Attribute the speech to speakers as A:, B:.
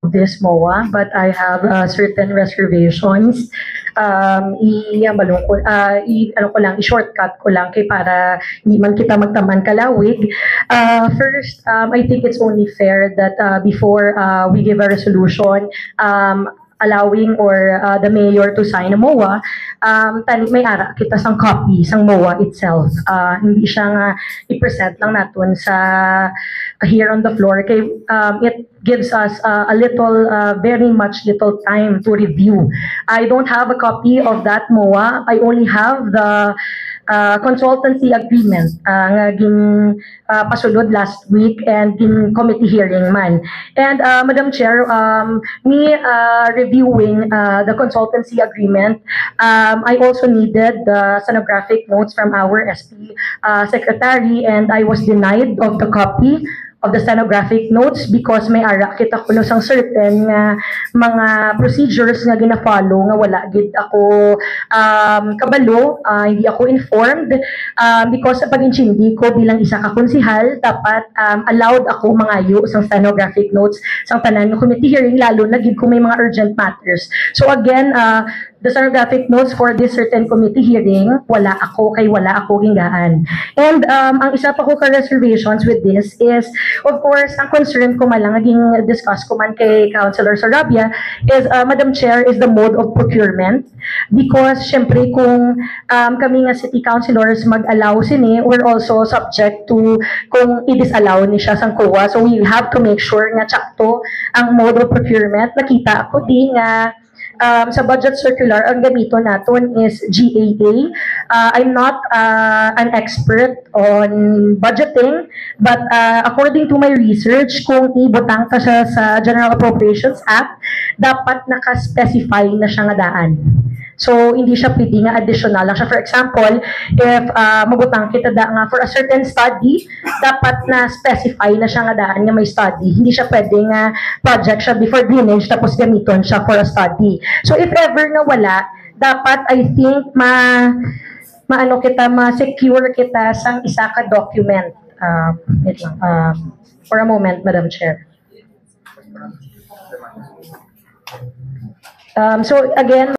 A: this MOA, but I have certain reservations. I-shortcut ko lang kay para hindi man kita magtaman kalawig. First, I think it's only fair that before we give a resolution, allowing or the mayor to sign a MOA, may ara kita sang copy sang MOA itself. Hindi siya nga i-present lang natin sa here on the floor. Kay, it gives us a little, very much little time to review. I don't have a copy of that MOA. I only have the consultancy agreement nga pasulod last week and gin committee hearing man. And Madam Chair, me reviewing the consultancy agreement, I also needed the stenographic notes from our SP secretary, and I was denied of the copy of the stenographic notes because may ara kita kuno sang certain mga procedures nga gina-follow nga wala gid ako kabalo, hindi ako informed, because sa pag-intindi ko bilang isa ka konsehal dapat allowed ako mangayo sang stenographic notes sang tanan ng committee hearing, lalo na gid kung may mga urgent matters. So again, the stenographic notes for this certain committee hearing, wala ako gingaan. And ang isa pa ko ka-reservations with this is, of course, ang concern ko man lang, naging discuss ko man kay Councilor Sarabia, is, Madam Chair, is the mode of procurement. Because, syempre, kung kami nga city councilors mag-allow sini, we're also subject to kung i-disallow ni siya sang COA. So, we have to make sure nga tsakto ang mode of procurement. Nakita ako di nga, sa budget circular, ang gamito natin is GAA. I'm not an expert on budgeting, but according to my research, kung ibutang ka siya sa General Appropriations Act, dapat naka-specify na siya nga daan. So, hindi siya pwede nga additional lang siya. For example, if magutang kita da nga for a certain study, dapat na specify na siya nga daan nga may study. Hindi siya pwede nga project siya before drainage tapos gamiton siya for a study. So, if ever na wala, dapat I think ma-secure kita sang isa ka document. Wait lang. For a moment, Madam Chair. So, again,